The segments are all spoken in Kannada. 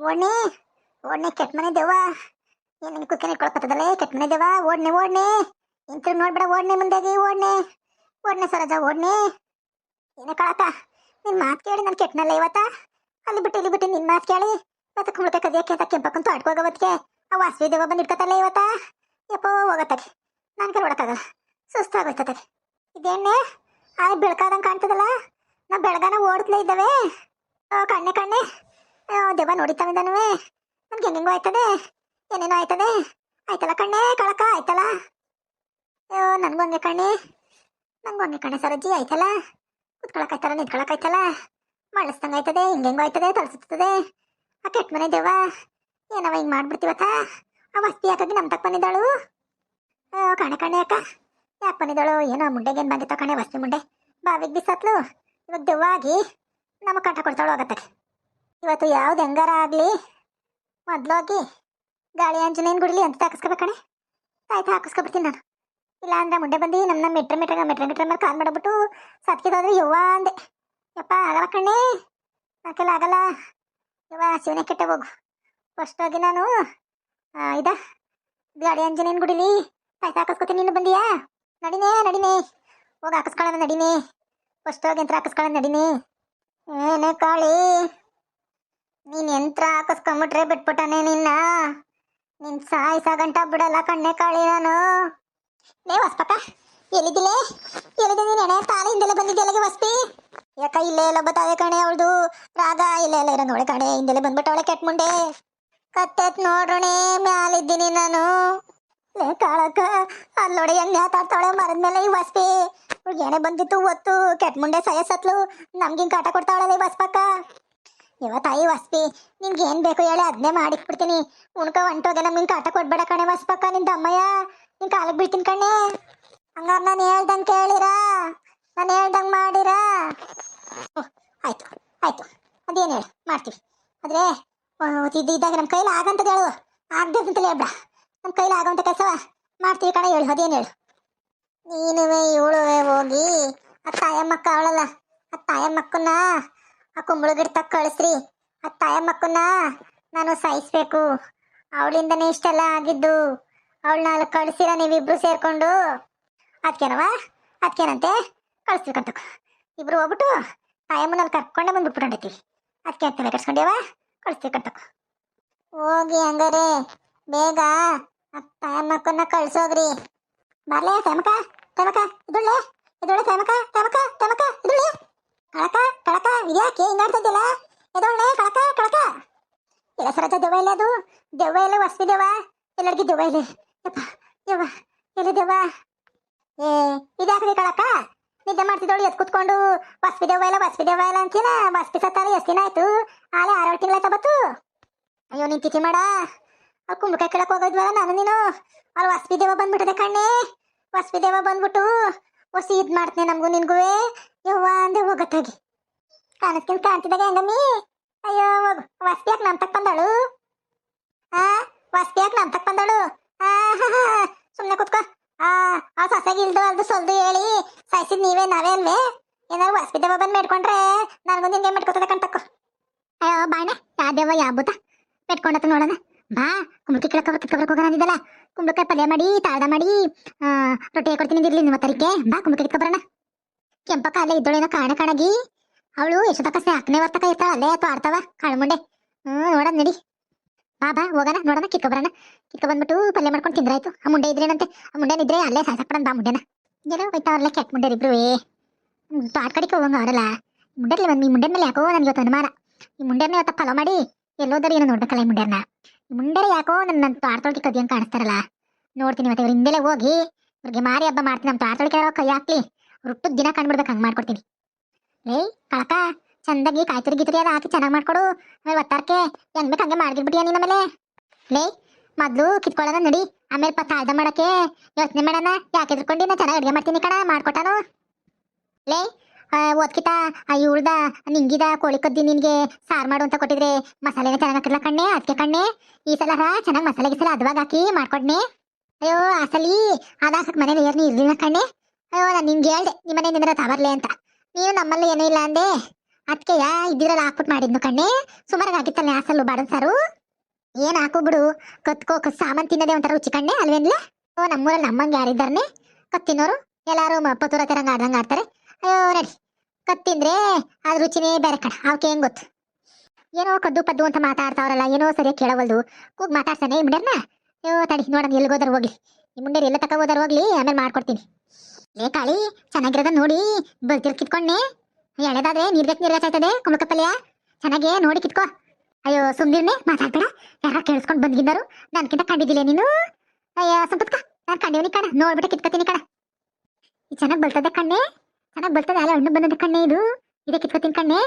ಓಡ್ನೆ ಓಡ್ನೆ ಕೆಟ್ಟ ಮನೆ ದೇವ ಏನ್ ನಿನ್ ಕುಕ್ಕನೆ ಕೊಳ್ಕತ್ತದಲ್ಲೇ ಕೆಟ್ಟ ಮನೆ ದೇವ ಓಡ್ನೆ ಓಡ್ನೆ ಇಂತ ನೋಡ್ಬೇಡ ಓಡ್ನೆ ಮುಂದಾಗಿ ಓಡ್ನೆ ಓಡ್ನೆ ಸರೋಜ ಓಡ್ನೆ ಏನ ಕಳಕ ನಿನ್ ಮಾತು ಕೇಳಿ ನಾನು ಕೆಟ್ಟನಲ್ಲ ಇವತ್ತ ಅಲ್ಲಿ ಬಿಟ್ಟು ಇಲ್ಲಿ ಬಿಟ್ಟು ನಿನ್ ಮಾತು ಕೇಳಿ ಮತ್ತೆ ಕುಂಬಳಕಾಯಿ ಕದಿಯಕ್ಕೆ ಅಂತ ಕೆಂಪಕ್ಕಂತೂ ಆಡ್ಕೋಗವತ್ಗೆ ಆ ವಾಸವಿ ದೇವ ಬಂದು ಇಟ್ಕತ್ತಲ್ಲ ಇವತ್ತ ಯಪ್ಪೋ ಹೋಗತ್ತಾಗೆ ನಾನು ಕೈ ಹೊಡಕಾಗಲ್ಲ ಸುಸ್ತಾಗೋಯ್ತದೆ ಇದೇನೆ ಆ ಬೆಳಕಾದಂಗೆ ಕಾಣ್ತದಲ್ಲ ನಾ ಬೆಳಗಾನ ಓಡ್ತಲೇ ಇದ್ದಾವೆ ಕಣ್ಣೆ ಕಣ್ಣೆ ದೆವ್ವ ನೋಡಿತಾವಿದ್ದಾನುವೆ ನನ್ಗೆ ಹೆಂಗೆಂಗೋ ಆಯ್ತದೆ ಏನೇನೋ ಆಯ್ತದೆ ಆಯ್ತಲ್ಲ ಕಣ್ಣೆ ಕಳಕ ಆಯ್ತಲ್ಲ ಅಯ್ಯೋ ನನಗೂ ಹಂಗೆ ಕಣ್ಣೆ ಸರಜ್ಜಿ ಆಯ್ತಲ್ಲ ಕುತ್ಕೊಳಕಾಯ್ತಲ್ಲ ನಿಂತ್ಕೊಳಕಾಯ್ತಲ್ಲ ಮಳಸ್ದಂಗೆ ಆಯ್ತದೆ ಹಿಂಗೆಂಗೋ ಆಯ್ತದೆ ತಳ್ಸುತ್ತದೆ ಆ ಕೆಟ್ಟ ಮನೆ ದೆವ್ವ ಏನವ ಹಿಂಗೆ ಮಾಡ್ಬಿಡ್ತೀವತ್ತ ಆ ವಸ್ತಿ ಯಾಕಾಗಿ ನಮ್ಮ ತಕ್ಕ ಬಂದಿದ್ದಾಳು ಕಣೆ ಅಕ್ಕ ಯಾಕೆ ಬಂದಿದ್ದಾಳು ಏನೋ ಮುಂಡೆಗೇನು ಬಂದಿತ್ತ ಕಣೆ ವಸ್ತಿ ಮುಂಡೆ ಬಾವಿಗೆ ಬಿಸತ್ಲು ಇವಾಗ ದೆವ್ವ ಆಗಿ ನಮ್ಮ ಕಂಠ ಕೊಡ್ತಾಳು ಹೋಗತ್ತಕ್ಕೆ ಇವತ್ತು ಯಾವ್ದು ಹೆಂಗಾರ ಆಗಲಿ ಮೊದಲೋಗಿ ಗಾಳಿ ಆಂಜನೇಯನ ಗುಡಿಲಿ ಅಂತ ಹಾಕಿಸ್ಕೋಬೇಕಣೆ ಆಯ್ತು ಹಾಕಿಸ್ಕೊಬಿಡ್ತೀನಿ ನಾನು ಇಲ್ಲ ಅಂದ್ರೆ ಮುಂಡೆ ಬಂದು ನಮ್ಮ ಮೆಟ್ರೆ ಮೇಲೆ ಕಾಲ್ ಮಾಡಿಬಿಟ್ಟು ಸತ್ಕಿದೋದ್ರೆ ಯವ್ವ ಅಂದೆ ಯಪ್ಪ ಆಗಲ್ಲ ಕಣ್ಣೆ ನಾಕೆಲ್ಲ ಆಗಲ್ಲ ಯವ್ವ ಶಿವನೇ ಕೆಟ್ಟೆ ಹೋಗು ಫಸ್ಟ್ ಹೋಗಿ ನಾನು ಇದ ಗಾಳಿ ಆಂಜನೇಯನ ಗುಡಿಲಿ ಆಯ್ತು ಹಾಕಿಸ್ಕೊತೀನಿ ನೀನು ಬಂದಿಯಾ ನಡಿನೇ ಹೋಗಿ ಹಾಕಿಸ್ಕೊಳ್ಳೋಣ ನಡಿನೇ ಫಸ್ಟ್ ಹೋಗಿ ಯಂತ್ರ ಹಾಕಿಸ್ಕೊಳ್ಳೋಣ ನಡಿನೇ ಏನೇ ಕಾಳಿ ನೀನ್ ಯಂತ್ರ ಹಾಕಿಸ್ಕೊಂಬಿಟ್ರೆ ಬಿಟ್ಬಿಟ್ಟಾನೆ ನಿನ್ ಸಾಗಂಟ ಬಿಡಲ್ಲ ಕಣ್ಣೆ ಕಾಳಿ ನಾನು ಲೇ ವಸ್ಪಕ್ಕ ಎಲ್ಲಿದ್ದಿಲೆ ನೀನ್ ಎಣೆ ತಾಳೆ ಹಿಂದೆಲ್ಲ ಬಂದಿದ್ದೆಲ್ಲಗೆ ವಸ್ಪಿ ಯಾಕ ಇಲ್ಲೇ ಎಲ್ಲ ಬತ್ತಾವೆ ಕಣೆ ಅವಳ್ದು ರಾಗ ಇಲ್ಲೇ ಎಲ್ಲ ಇರೋ ನೋಡಿ ಕಣೆ ಹಿಂದೆಲ್ಲ ಬಂದ್ಬಿಟ್ಟವಳೆ ಕೆಟ್ಟ ಮುಂಡೆ ಕತ್ತೆತ್ ನೋಡ್ರೋಣೆ ಮ್ಯಾಲಿದ್ದೀನಿ ನಾನು ಲೇ ಕಾಳಕ್ಕ ಅಲ್ಲೋಡೆ ಹೆಂಗ್ ಮಾತಾಡ್ತಾಳೆ ಮರದ ಮೇಲೆ ಈ ವಸ್ಪಿ ಏನೇ ಬಂದಿತ್ತು ಒತ್ತು ಕೆಟ್ಟ ಮುಂಡೆ ಸಯಸತ್ಲು ನಮ್ಗಿಂಗ್ ಕಾಟ ಕೊಡ್ತಾವಳಲ್ಲ ಈ ವಸ್ಪಕ್ಕ ಇವ ತಾಯಿ ವಸ್ಪಿ ನಿನ್ಗೆ ಏನ್ ಬೇಕು ಹೇಳಿ ಅದನ್ನೇ ಮಾಡಿಕ್ಬಿಡ್ತೀನಿ ಉಣ್ಕ ಹೊಂಟೋಗೆ ನಮ್ಗೆ ಕಾಟ ಕೊಡ್ಬೇಡ ಕಣೆ ವಸ್ಪಕ್ಕ ನಿನ್ ದಮ್ಮಯ್ಯ ನಿನ್ ಕಾಲಕ್ಕೆ ಬೀಳ್ತೀನಿ ಕಣ್ಣೆ ಹಂಗಾರ ನಾನು ಹೇಳ್ದಂಗೆ ಕೇಳಿರಾ ನಾನು ಹೇಳ್ದಂಗೆ ಮಾಡಿರಾ ಆಯ್ತು ಅದೇನು ಹೇಳು ಮಾಡ್ತೀವಿ ಆದ್ರೆ ಇದ್ದಾಗ ನಮ್ಮ ಕೈಲಿ ಆಗಂತದ ಹೇಳು ಆಗ್ದಂತಲೇ ಹೇಳ್ಬೇಡ ನಮ್ಮ ಕೈಲಿ ಆಗೋಂಥ ಕೆಲಸ ಮಾಡ್ತೀವಿ ಕಣೆ ಹೇಳು ಅದೇನು ಹೇಳು ನೀನುವೆ ಇವಳುವೆ ಹೋಗಿ ಆ ತಾಯಮ್ಮಕ್ಕ ಅವಳಲ್ಲ ಆ ತಾಯಮ್ಮಕ್ಕನ್ನ ಆ ಕುಂಬಳು ಗಿಡ ತಕ್ಕ ಕಳಿಸ್ರಿ ಆ ತಾಯಮ್ಮಕ್ಕನ್ನ ನಾನು ಸಾಯಿಸ್ಬೇಕು ಅವಳಿಂದನೇ ಇಷ್ಟೆಲ್ಲ ಆಗಿದ್ದು ಅವಳನ್ನ ಅಲ್ಲಿ ಕಳಿಸಿರ ನೀವಿಬ್ರು ಸೇರ್ಕೊಂಡು ಅದಕ್ಕೇನಂತೆ ಕಳಿಸ್ಬೇಕಂತ ಇಬ್ರು ಹೋಗ್ಬಿಟ್ಟು ತಾಯಮ್ಮನಲ್ಲಿ ಕರ್ಕೊಂಡೆ ಬಂದ್ಬಿಟ್ಬಿಟ್ಟೈತಿ ಅದಕ್ಕೆ ಅಂತ ಕರ್ಸ್ಕೊಂಡ್ಯವ ಕಳಿಸ್ಬೇಕಂತ ಹೋಗಿ ಹಂಗಾರೆ ಬೇಗ ಆ ತಾಯಮ್ಮಕ್ಕನ್ನ ಕಳ್ಸೋಗ್ರಿ ಬರ್ಲೇ ತಮಕ ಇದುಳ್ಳೆ ಇದುಳ್ಳೆ ಕಳಕ ಇದ್ಯಾಕೆ ಹಿಂಗಾಡ್ತಿದ್ದಿಲ್ಲ ಎದೊಳ್ಳೆ ಕಳಕ ಇಲ್ಲ ಸರಜ ದೆವ್ವ ಇಲ್ಲ ಅದು ದೆವ್ವ ಇಲ್ಲ ವಸ್ಪಿ ದೆವ್ವ ಎಲ್ಲರಿಗೂ ದೆವ್ವ ಇಲ್ಲ ಯಪ್ಪ ಯವ್ವ ಎಲ್ಲ ದೆವ್ವ ಇದ್ಯಾಕ್ರಿ ಕಳಕ ನಿದ್ದೆ ಮಾಡ್ತಿದ್ದವಳು ಎತ್ ಕುತ್ಕೊಂಡು ವಸ್ಪಿ ದೆವ್ವ ಇಲ್ಲ ಅಂತೀನ ವಸ್ಪಿ ಸತ್ತಾರ ಎಷ್ಟು ದಿನ ಆಯ್ತು ಆಲೆ 6 ತಿಂಗಳಾಯ್ತ ಬತ್ತು ಅಯ್ಯೋ ನೀನ್ ತಿಥಿ ಮಾಡ ಅವ್ರು ಕುಂಬಳಕಾಯಿ ಕೇಳಕ್ ಹೋಗಿದ್ವಲ್ಲ ನಾನು ನೀನು ಅಲ್ಲಿ ವಸ್ಪಿ ದೇವ ಬಂದ್ಬಿಟ್ಟದೆ ಕಣ್ಣೆ ವಸ್ಪಿ ದೇವ ಬಂದ್ಬಿಟ್ಟು ಹೊಸಿ ಇದ್ ಮಾಡ್ತೇನೆ ನಮಗೂ ನಿನ್ಗುವೆ ಯವ್ವ ಅಂದೆ ಹೋಗತ್ತಾಗಿ ಕಾಣ್ತಿದ್ದಾಗ ಹೆಂಗಮ್ಮಿ ಅಯ್ಯೋ ಹೋಗು ವಸ್ಪಿಯಾಕ್ ನಮ್ ತಕ್ ಬಂದಳು ಸುಮ್ನೆ ಕುತ್ಕೋ ಆ ಸೊಸೆಗೆ ಇಲ್ದು ಅಲ್ದು ಸೊಲ್ದು ಹೇಳಿ ಸಾಯಿಸಿದ್ ನಾವೇ ಅಲ್ವೇ ಏನಾದ್ರು ವಸ್ಪಿ ದೇವ ಬಂದ್ ಮೇಡ್ಕೊಂಡ್ರೆ ನನಗೂ ನಿನ್ಗೆ ಮೆಟ್ಕೋತದೆ ಕಣ್ತಕ್ಕೋ ಅಯ್ಯೋ ಬಾಯ್ನ ಯಾ ದೇವ ಯಾ ಭೂತ ಮೆಟ್ಕೊಂಡತ್ತ ನೋಡೋಣ ಬಾ ಕುಂಬಳಕಾಯಿ ಕಿತ್ಕೊಬರಕ್ ಹೋಗೋಣ ಅಂದಿದ್ದಲ್ಲ ಕುಂಬಳಕಾಯಿ ಪಲ್ಯ ಮಾಡಿ ತಾಳ್ದ ಮಾಡಿ ರೊಟ್ಟಿ ಕೊಡ್ತೀನಿ ಇರ್ಲಿ 30 ಬಾ ಕುಂಬಳಕಾಯಿ ಕಿತ್ಕೊಬರೋಣ ಕೆಂಪಕ್ಕ ಅಲ್ಲೇ ಇದ್ದೋಳೇನೋ ಕಾಣಗಿ ಅವಳು ಎಷ್ಟು ತಕ್ಕ 4ನೇ ವರ್ತಕ ಇರ್ತಾಳ ಅಲ್ಲೇ ಅಥವಾ ಆಡ್ತಾವ ಕಾಳುಮುಂಡೆ ನೋಡೋಣ ನಡಿ ಬಾ ಹೋಗೋಣ ನೋಡೋಣ ಕಿತ್ಕೊಬಂದ್ಬಿಟ್ಟು ಪಲ್ಯ ಮಾಡ್ಕೊಂಡು ತಿಂದ್ರಾಯ್ತು ಆ ಮುಂಡೆ ಇದ್ರೇನಂತೆ ಆ ಮುಂಡೆನಿದ್ರೆ ಅಲ್ಲೇ ಸಾಯ್ಸಾಕ್ಬಿಡೋಣ ಬಾ ಮುಂಡೆನ ಏನೋ ಹೋಯ್ತಾವ್ರಲ್ಲ ಕೆಟ್ಟ ಮುಂಡೆರಿಬ್ರು ತಾಟ್ ಕಡಿಕೆ ಹೋಗಂಗ ಅವರಲ್ಲ ಮುಂಡೆರ್ಲಿ ಬಂದು ಈ ಮುಂಡೆ ಮೇಲೆ ಯಾಕೋ ನನ್ಗೆ ಇವತ್ತು ಅನುಮಾನ ಈ ಮುಂಡೆರ್ನ ಇವತ್ತ ಫಾಲೋ ಮಾಡಿ ಎಲ್ಲೋದಾರು ಏನೋ ನೋಡ್ಬೇಕಲ್ಲ ಈ ಮುಂಡೆರ್ನ ಈ ಮುಂಡೆರ ಯಾಕೋ ನನ್ನ ತಾಡ್ತೊಳಗೆ ಕದಿಯಂಗೆ ಕಾಣಿಸ್ತಾರಲ್ಲ ನೋಡ್ತೀನಿ ಮತ್ತೆ ಇವ್ರ ಹಿಂದೆಲೆ ಹೋಗಿ ಇವ್ರಿಗೆ ಮಾರಿ ಹಬ್ಬ ಮಾಡ್ತೀನಿ ನಮ್ಮ ತಾಡ್ತೊಳಗೆ ಕೈ ಹಾಕ್ಲಿ ರುಟ್ಟದ ದಿನ ಕಂಡ್ಬಿಡ್ಬೇಕು ಹಂಗೆ ಮಾಡ್ಕೊಡ್ತೀನಿ ಲೇ ಕಳಕ ಚಂದಾಗಿ ಕಾಯ್ತುರಿ ಗೀತುರಿ ಎಲ್ಲ ಹಾಕಿ ಚೆನ್ನಾಗಿ ಮಾಡ್ಕೊಡು ಆಮೇಲೆ ಒತ್ತಾರಕ್ಕೆ ಹೆಂಗ್ ಬೇಕು ಹಂಗೆ ಮಾಡ್ಗಿರ್ಬಿಟ್ಟಿಯ ನೀನು ಆಮೇಲೆ ಲೇ ಮೊದ್ಲು ಕಿತ್ಕೊಳ್ಳೋಣ ನಡಿ ಆಮೇಲೆ ತಾಳ್ದ ಮಾಡಕ್ಕೆ ಯೋಚನೆ ಮಾಡೋಣ ಯಾಕೆ ಎದ್ರಕೊಂಡು ನಾ ಚೆನ್ನಾಗಿ ಅಡುಗೆ ಮಾಡ್ತೀನಿ ಕಣ ಮಾಡ್ಕೊಟ್ಟಾನು ಲೇ ಓದ್ಕಿತ ಇವಳ್ದ ನಿಂಗಿದ ಕೋಳಿ ಕದ್ದಿ ನಿನ್ಗೆ ಸಾರು ಮಾಡು ಅಂತ ಕೊಟ್ಟಿದ್ರೆ ಮಸಾಲೆನ ಚೆನ್ನಾಗಿ ಹಾಕಿರ್ಲ ಕಣ್ಣೆ ಅದಕ್ಕೆ ಕಣ್ಣೆ ಈ ಸಲ ಚೆನ್ನಾಗಿ ಮಸಾಲೆಗೆ ಸಲ ಅದ್ವಾಗ ಹಾಕಿ ಮಾಡ್ಕೊಡ್ನೆ ಅಯ್ಯೋ ಆ ಸಲಿ ಅದಾಕಕ್ಕೆ ಮನೇಲಿ ಏರ್ನಿ ಇರ್ಲಿಲ್ಲ ಕಣ್ಣೆ ಅಯ್ಯೋ ನಾನು ನಿಂಗೆ ಹೇಳ್ದೆ ನಿಮ್ಮ ಮನೆಯಿಂದ ತಾಬರ್ಲೆ ಅಂತ ನೀನು ನಮ್ಮಲ್ಲಿ ಏನೂ ಇಲ್ಲ ಅಂದೆ ಅದಕ್ಕೆಯ ಇದ್ದಿರಲ್ಲ ಹಾಕ್ಬಿಟ್ಟು ಮಾಡಿದ್ನು ಕಣ್ಣೆ. ಸುಮಾರಾಗಿ ಆಗಿತ್ತಲ್ಲ ಯಾಸಲ್ಲು ಬಾಡನ್ ಸಾರು. ಏನ್ ಹಾಕು ಬಿಡು, ಕತ್ಕೋ ಸಾಮಾನ್ ತಿನ್ನೋದೇ ಒಂಥರ ರುಚಿ ಕಣ್ಣೆ ಅಲ್ವೇನ್ಲೆ. ಓ ನಮ್ಮೂರಲ್ಲಿ ನಮ್ಮಂಗೆ ಯಾರಿದ್ದಾರನೆ ಕತ್ತಿನೋರು, ಎಲ್ಲಾರು ಪತೂರ ತೆರಂಗ ಆಡ್ದಂಗ ಆಡ್ತಾರೆ. ಅಯ್ಯೋ ನಡಿ, ಕತ್ತಿಂದ್ರೆ ಅದ್ ರುಚಿನೇ ಬೇರೆ ಕಣ. ಅವಕ್ಕೆ ಹೆಂಗ್ ಗೊತ್ತು? ಏನೋ ಕದ್ದು ಪದ್ದು ಅಂತ ಮಾತಾಡ್ತಾವ್ರಲ್ಲ, ಏನೋ ಸರಿಯಾಗಿ ಕೇಳವಲ್ದು. ಕೂಗ್ ಮಾತಾಡ್ತಾನೆ ಈ ಮುಂಡರ್ನ. ಅಯ್ಯೋ ತಡಿ ನೋಡೋಣ ಎಲ್ಲಿಗೆ ಹೋದಾರ ಹೋಗ್ಲಿ, ಈ ಮುಂಡೇರು ಎಲ್ಲ ತಕ ಹೋದಾರ ಹೋಗ್ಲಿ, ಆಮೇಲೆ ಮಾಡ್ಕೊಡ್ತೀನಿ. ಲೇ ಕಾಳಿ, ಚೆನ್ನಾಗಿರೋದ ನೋಡಿ ಬಲ್ತಿರ್ ಕಿತ್ಕೊಂಡೆ. ಎಳೆದಾದ್ರೆ ನೀರ್ಗಾಚಾಯ್ತದೆ ಕುಂಬಳಕಾಯಿ ಪಲ್ಯ. ಚೆನ್ನಾಗೆ ನೋಡಿ ಕಿತ್ಕೋ. ಅಯ್ಯೋ ಸುಮ್ನಿರ್ನೆ, ಮಾತಾಡ್ಬೇಡ. ಯಾರ ಕೇಳಿಸ್ಕೊಂಡು ಬಂದ್ಗಿದ್ದಾರು, ನನ್ಕಿಂತ ಕಂಡಿದ್ದಿಲ್ಲ ನೀನು. ಅಯ್ಯ ಸಂಪತ್ಕ, ನಾನು ಕಂಡಿವ್ನಿ ಕಣ, ನೋಡ್ಬಿಟ್ಟೆ ಕಿತ್ಕೊತೀನಿ ಕಣ. ಈ ಚೆನ್ನಾಗಿ ಬಲ್ತದೆ ಕಣ್ಣೆ, ಚೆನ್ನಾಗಿ ಬಲ್ತದೆ. ಅಲ್ಲ ಹಣ್ಣು ಬಂದದ ಕಣ್ಣೆ ಇದು, ಇದೇ ಕಿತ್ಕೊತೀನಿ ಕಣ್ಣೆ.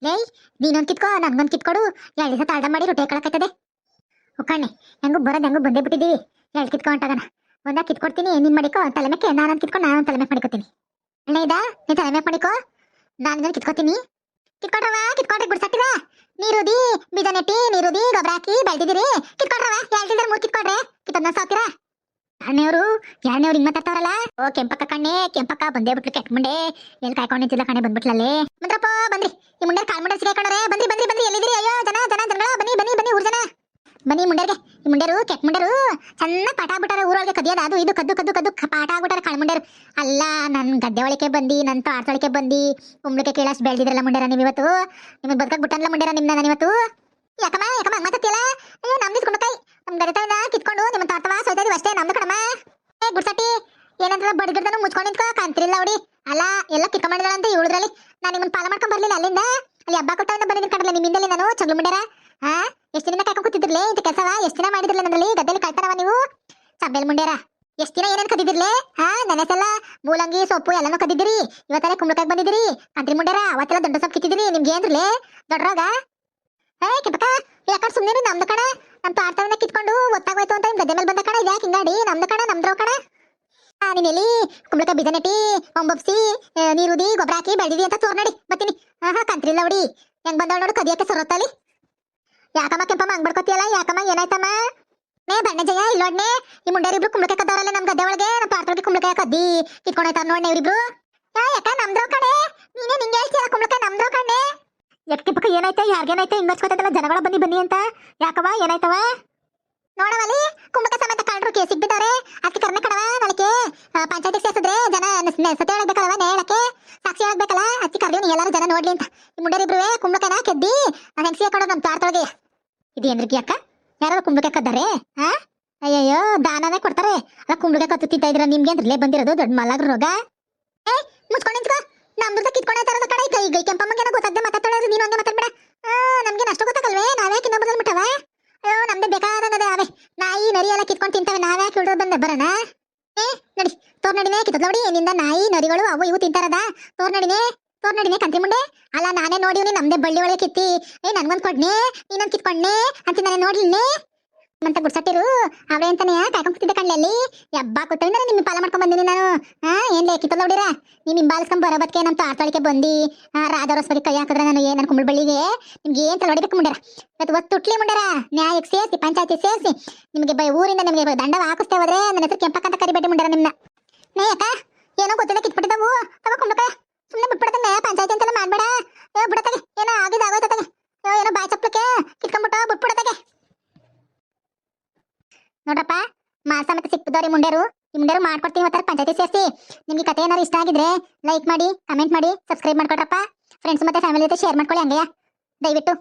ಲೇ ನೀನೊಂದು ಕಿತ್ಕೋ, ನನ್ಗೊಂದು ಕಿತ್ಕೊಡು. 2 ದಿವಸ ತಾಳ್ದ ಮಾಡಿ ರೊಟ್ಟಿ ಹಾಕೊಳಕತ್ತದೆ. ಕಣ್ಣೆ ಹೆಂಗು ಬರೋದು ಹೆಂಗು ಬಂದೇ ಬಿಟ್ಟಿದ್ದೀವಿ. 2 ಕಿತ್ಕೊ ಹೊಂಟಾಗಣ. ಒಂದಾಗ ಕಿತ್ಕೊಡ್ತೀನಿ, ನೀನ್ ಮಾಡಿಕೋ ತಲೆ ಮೇಕೆ, ನಾನೊಂದು ಕಿತ್ಕೊಂಡು ನಾನು ತಲೆ ಮೇಕೆ ಮಾಡಿಕೋತೀನಿ. ಅಣ್ಣ ಇದಾ ನೀನ್ ತಲೆ ಮೇಕೆ ಮಾಡಿಕೋ, ನಾನು ಕಿತ್ಕೋತೀನಿ. ಕಿತ್ಕೊಡ್ರವ, ಕಿತ್ಕೊಂಡ್ರೆ ಬಿಡ್ಸಕ್ತಿರ. ನೀರುದಿ ಬೀಜ ನೆಟ್ಟಿ ನೀರುದಿ ಗೊಬ್ಬರ ಹಾಕಿ ಬೆಳೆದಿದ್ದೀರಿ. ಕಿತ್ಕೊಡ್ರವ, 2 3 ಕಿತ್ಕೊಡ್ರೆ ಕಿತ್ತೋದ್ನ ಸಾವ್ತೀರಾ. ಎರಡನೇವ್ರು ಹಿಂಗ್ ಮಾತಾಡ್ತಾರಲ್ಲ. ಓ ಕೆಂಪಕ್ಕ ಕಣ್ಣೆ, ಕೆಂಪಕ್ಕ ಬಂದೇ ಬಿಟ್ಲು ಕೆಟ್ಟ ಮುಂಡೆ. ಎಲ್ಲಿ ಕಾಯ್ಕೊಂಡು ನಿಂತಿಲ್ಲ ಕಣ್ಣೆ, ಬಂದ್ಬಿಟ್ಲಲ್ಲೇ. ಬಂದ್ರಪ್ಪ ಬಂದ್ರಿ, ಈ ಮುಂಡೆ ಕಾಲ್ ಮುಂಡೆ ಸಿಗಾಕೊಂಡ್ರೆ ಬಂದ್ರಿ ಬಂದ್ರಿ ಬಂದ್ರಿ. ಎಲ್ಲಿದ್ದೀರಿ? ಅಯ್ಯೋ ಜನಗಳ ಬನ್ನಿ ಬನ್ನಿ ಬನ್ನಿ, ಊರ್ ಜನ ಬನ್ನಿ. ಮುಂಡೇರ್ಗೆ ಈ ಮುಂಡೇರು ಕೆಟ್ಟ ಮುಂಡೇರು ಚೆನ್ನಾಗಿ ಪಾಠ ಆಗ್ಬಿಟ್ಟಾರೆ. ಊರೊಳಗೆ ಕದಿಯೋದು ಅದು ಇದು ಕದ್ದು ಕದ್ದು ಕದ್ದು ಪಾಠ ಆಗ್ಬಿಟ್ಟಾರೆ ಕಾಳು ಮುಂಡೇರು. ಅಲ್ಲ ನನ್ನ ಗದ್ದೆ ಒಳಕ್ಕೆ ಬಂದು, ನನ್ನ ತೋಟದೊಳಕ್ಕೆ ಬಂದು ಕುಂಬಳಕಾಯಿ ಕೀಳಷ್ಟು ಬೆಳೆದಿದ್ರಲ್ಲ ಮುಂಡೇರ ನೀವು ಇವತ್ತು. ನಿಮಗೆ ಬದುಕಕ್ಕೆ ಬಿಟ್ಟಲ್ಲ ಮುಂಡೇರ ನಿಮ್ನ ನಾನು ಇವತ್ತು. ಯಾಕಮ್ಮ ಯಾಕಮ್ಮ ಹಂಗ ಮಾತಾಡ್ತಿಯಲ್ಲ? ಅಯ್ಯೋ ನಮ್ದು ಕುಂಬಳಕಾಯಿ ನಮ್ಮ ಗದ್ದೆನ ಕಿತ್ಕೊಂಡು ನಿಮ್ಮ ತೋಟವ ಸೋಯ್ತಾ ಇದೀವಿ ಅಷ್ಟೇ. ನಮ್ದು ಕಣಮ್ಮ. ಗುಡ್ಸಟ್ಟಿ ಏನಂತ ಬಡ್ಗಿಡ್ದನು ಮುಚ್ಕೊಂಡು ನಿಂತ್ಕೋ, ಕಾಣ್ತಿರಿಲ್ಲ ಅವಡಿ. ಅಲ್ಲ ಎಲ್ಲ ಕಿತ್ಕೊಂಡಿದ್ದಾಳ ಅಂತ ಹೇಳಿದ್ರಲ್ಲಿ. ನಾನು ನಿಮ್ಮನ್ನ ಪಾಲ ಮಾಡ್ಕೊಂಡ್ ಬರ್ಲಿಲ್ಲ ಅಲ್ಲಿಂದ. ಅಲ್ಲಿ ಹಬ್ಬ ಕೊಟ್ಟವನ್ನ ಬಂದಿದ್ದೀನಿ ಕಣಲ್ಲ ನಿಮ್ಮಿಂದಲೇ ನಾನು ಚಗ್ಲು ಮುಂಡೇರ. ಹಾ ಎಷ್ಟು ದಿನ ಕಾಯ್ಕೊಂಡು ಕೂತಿದ್ರಲೇ ಇಂತ ಕೆಲಸವ? ಎಷ್ಟು ದಿನ ಮಾಡಿದ್ರಲ್ಲ ನನ್ನಲ್ಲಿ ಗದ್ದೆಲಿ ಕಳ್ತಾರವ ನೀವು ಚಂಬೇಲ್ ಮುಂಡೇರ. ಎಷ್ಟು ದಿನ ಏನೇನು ಕದಿದ್ದಿರ್ಲೆ? ನೆನೆಸೆಲ್ಲ ಮೂಲಂಗಿ ಸೊಪ್ಪು ಎಲ್ಲಾನು ಕದಿದ್ದೀರಿ. ಇವತ್ತೆಲ್ಲ ಕುಂಬಳಕಾಯಿ ಬಂದಿದ್ದೀರಿ ಕಂತ್ರಿ ಮುಂಡೇರ. ಅವತ್ತೆಲ್ಲ ದೊಡ್ಡ ಸೊಪ್ಪು ಕಿತ್ತಿದ್ದೀರಿ. ನಿಮ್ಗೆ ಏನ್ರಲೇ ದೊಡ್ಡರೋಗ? ಕೆಂಪಕ್ಕ ಯಾಕಂದ್ರೆ ಸುಮ್ಮನೆ ನಮ್ದು ಕಣ. ನಮ್ಮ ತೋಟವನ್ನ ಕಿತ್ಕೊಂಡು ಒತ್ತಾಗೋಯ್ತು ಅಂತ ನಿಮ್ ಗದ್ದೆ ಮೇಲೆ ಬಂದ ಕಣ. ಇದ್ಯಾಕೆ ಹಿಂಗಾಡಿ? ನಮ್ದು ಕಣ, ನಮ್ದ್ರವ್ ಕಣ. ನೀನ್ ಎಲ್ಲಿ ಕುಂಬಳಕಾಯಿ ಬೀಜ ನೆಟ್ಟಿ ಒಂಬೊಬ್ಸಿ ನೀರುದಿ ಗೊಬ್ಬರ ಹಾಕಿ ಬೆಳೆದಿದಿ ಅಂತ ತೋರ್ ನಡಿ ಬರ್ತೀನಿ. ಕಂತ್ರಿಲ್ಲ ಅವಡಿ ಹೆಂಗ್ ಬಂದವಳ ನೋಡು ಕದಿಯಕ್ಕೆ ಸೊರತ್ತಲ್ಲಿ. ಯಾಕಮ್ಮ ಕೆಂಪಮ್ಮ ಹಂಗ್ ಬಡ್ಕೋತಿಯಲ್ಲ? ಯಾಕಮ್ಮ ಏನಾಯ್ತಮ್ಮ? ಬಣ್ಣ ಜಯ ಇಲ್ಲೋಡ್ನೆ, ಈ ಮುಂಡೇರಿಬ್ರು ಕುಂಬಳಕಾಯಿ ಕದ್ದವರಲ್ಲ ನಮ್ ಗದ್ದೆ ಒಳಗೆ. ನಮ್ಮ ತೋಟದೊಳಗೆ ಕುಂಬಳಕಾಯಿ ಕದ್ದಿ ಕಿತ್ಕೊಂಡಾಯ್ತಾರ ನೋಡ್ನೆ ಇವ್ರಿಬ್ರು. ಯಾಕ ನಮ್ದ್ರವ್ ಕಣೆ? ನೀನೇ ನಿಂಗೆ ಹೇಳ್ತೀಯ ಕುಂಬಳಕಾಯಿ ನಮ್ದ್ರವ್ ಕಣ್ಣೆ. ಎಕ್ತಿ ಪಕ್ಕ ಏನಾಯ್ತ? ಯಾರಿಗೇನಾಯ್ತ? ಹಿಂಗಚ್ಕೋತೈತಲ್ಲ ಜನಗಳ ಬನ್ನಿ ಬನ್ನಿ ಅಂತ. ಯಾಕವ ಏನಾಯ್ತವ? ನೋಡವಲ್ಲಿ ಕುಂಬಳಕಾಯಿ ಸಮೇತ ಕಳ್ಳರು ಕೇಸ್ ಸಿಗ್ಬಿಟ್ಟಾರೆ. ಅದಕ್ಕೆ ಕರ್ನೆ ಕಣವ ನಾಳೆಗೆ ಪಂಚಾಯತಿಗೆ ಸೇರಿಸಿದ್ರೆ ಜನ ಸತ್ಯ ಹೇಳ್ಬೇಕಲ್ವ, ನೇಳಕ್ಕೆ ಸಾಕ್ಷಿ ಹೇಳ್ಬೇಕಲ್ಲ. ಅದಕ್ಕೆ ಕರ್ಲಿ ನೀ ಎಲ್ಲಾರು ಜನ ನೋಡ್ಲಿ ಅಂತ. ಈ ಮುಂಡೇರಿಬ್ರು ಕುಂಬಳಕಾಯಿನ ಕೆದ್ದಿ ಹೆಂಗ್ಸಿ ಹಾಕೊಂಡು ನಮ್ಮ ತೋಟದೊಳಗೆ. ಇದೇನ್ರಿ ಅಕ್ಕ, ಯಾರು ಕುಂಬಳಕಾಯಿ ಕದ್ದಾರೆ? ಅಯ್ಯಯ್ಯೋ ದಾನನೇ ಕೊಡ್ತಾರೆ. ಅಲ್ಲ ಕುಂಬಳಕಾಯಿ ಕತ್ತುತ್ತಿದ್ದ ಇದ್ರ ನಿಮ್ಗೆ ಅಂದ್ರಲ್ಲೇ ಬಂದಿರೋದು ದೊಡ್ಡ ಮಲಗ್ರ ರೋಗ. ಮುಚ್ಕೊಂಡು ನಿಂತ್ಕೋ, ನಮ್ದು ಕಿತ್ಕೊಂಡಾಯ್ತಾರದ ಕಡೆ ಕೈ ಕೆಂಪಮ್ಮಗೇನೋ ಗೊತ್ತಾಗ್ದೆ ಮಾತಾಡ್ತಾಳೆ. ನೀನು ಹಂಗೆ ಮಾತಾಡ್ಬೇಡ. ನಮ್ಗೆ ಅಷ್ಟು ಗೊತ್ತಾಗಲ್ವೇ? ನಾವ್ಯಾಕೆ ಇನ್ನೊಬ್ಬರಲ್ಲಿ ಬಿಟ್ಟವ? ಅಯ್ಯೋ ನಮ್ದೇ ಬೇಕಾದಂಗದೆ ಅವೆ ನಾಯಿ ನರಿ ಎಲ್ಲ ಕಿತ್ಕೊಂಡು ತಿಂತವೆ. ನಾವ್ಯಾಕೆ ಹಿಡಿದು ಬಂದ ಬರೋಣ? ನಡಿ ತೋರ್ ನಡಿನೇ ಕಿತ್ತದ ನೋಡಿ. ನಿಂದ ನಾಯಿ ನರಿಗಳು ಅವು ಇವು ತಿಂತಾರದ. ತೋರ್ ನಡಿನೇ ಕಂತ್ರಿ ಮುಂಡೆ. ಅಲ್ಲ ನಾನೇ ನೋಡಿವ್ನಿ ನಮ್ದೇ ಬಳ್ಳಿ ಒಳಗೆ ಕಿತ್ತಿ ನನ್ಗೊಂದ್ ಕೊಡ್ನೆ ನೀನೊಂದ್ ಕಿತ್ಕೊಂಡ್ನೆ ಅಂತ ನಾನೇ ನೋಡ್ಲಿಲ್ಲೇ ಅಂತ ಗುಡ್ಸಟ್ಟಿರು. ಅವೇ ಅಂತಾನೆ ಕಾಯ್ಕೊಂಡ್ ಕೂತಿದ್ದೆ ಕಣ್ಲಲ್ಲಿ. ಹಬ್ಬ ಕೂತಂದ್ರೆ ನಿಮ್ ಪಾಲ ಮಾಡ್ಕೊಂಡ್ ಬಂದಿನಿ ನಾನು. ಏನ್ಲೇ ಕಿತ್ತದ ನೋಡಿರ ನಿಮ್ ಹಿಂಬಾಲಿಸ್ಕೊಂಡ್ ಬರೋ ಬದಕ್ಕೆ ನಮ್ ತೋಟದೊಳಗೆ ಬಂದಿ ರಾಧವರಸ್ವರಿ ಕೈ ಹಾಕಿದ್ರೆ ನಾನು ನನ್ ಕುಂಬಳ ಬಳ್ಳಿಗೆ ನಿಮ್ಗೆ ಏನ್ ಹೊಡಿಬೇಕು ಮುಂಡಾರ. ಇವತ್ತು ಒತ್ತು ತುಟ್ಲಿ ಮುಂಡಾರ ನ್ಯಾಯಕ್ಕೆ ಸೇರಿಸಿ ಪಂಚಾಯತಿ ಸೇರಿಸಿ ನಿಮ್ಗೆ ಊರಿಂದ ನಿಮ್ಗೆ ದಂಡ ಹಾಕಿಸ್ತೇ ಹೋದ್ರೆ ನನ್ನ ಹೆಸರು ಕೆಂಪಕ್ಕಂತ ಕರಿಬೇಡಿ ಮುಂಡಾರ ನಿಮ್ನ. ನೇಯಕ್ಕ ಏನೋ ಗೊತ್ತಿಲ್ಲ ಕಿತ್ಬಿಟ್ಟಿದ್ದವು ತಗೋ ಕುಂಬಳಕಾಯಿ. ಸುಮ್ಮನೆ ಬಿಟ್ಬಿಡತ್ತೆ ಪಂಚಾಯತಿ ಅಂತೆಲ್ಲ ಮಾಡ್ಬೇಡ. ಬಿಡತ್ತಾಗೆ ಏನೋ ಆಗಿದ್ ಆಗೋಯ್ತಾಗೆ. ಏನೋ ಬಾಯ್ ಚಪ್ಲಕ್ಕೆ ಕಿತ್ಕೊಂಡ್ಬಿಟ್ಟು ಬಿಟ್ಬಿಡತ್ತಾಗೆ. ನೋಡ್ರಪ್ಪ ಮಾಸ ಮತ್ತೆ ಸಿಕ್ಕಿದವ್ರಿ ಮುಂಡೇರು. ಈ ಮುಂಡೇರು ಮಾಡ್ಕೊಡ್ತೀನಿ ಮತ್ತೆ ಪಂಚಾಯತಿ ಸೇರಿಸಿ. ನಿಮ್ಗೆ ಕತೆ ಏನಾದ್ರು ಇಷ್ಟ ಆಗಿದ್ರೆ ಲೈಕ್ ಮಾಡಿ, ಕಮೆಂಟ್ ಮಾಡಿ, ಸಬ್ಸ್ಕ್ರೈಬ್ ಮಾಡ್ಕೊಡ್ರಪ್ಪ. ಫ್ರೆಂಡ್ಸ್ ಮತ್ತೆ ಫ್ಯಾಮಿಲಿ ಜೊತೆ ಶೇರ್ ಮಾಡ್ಕೊಳ್ಳಿ ಹಂಗೆಯಾ ದಯವಿಟ್ಟು.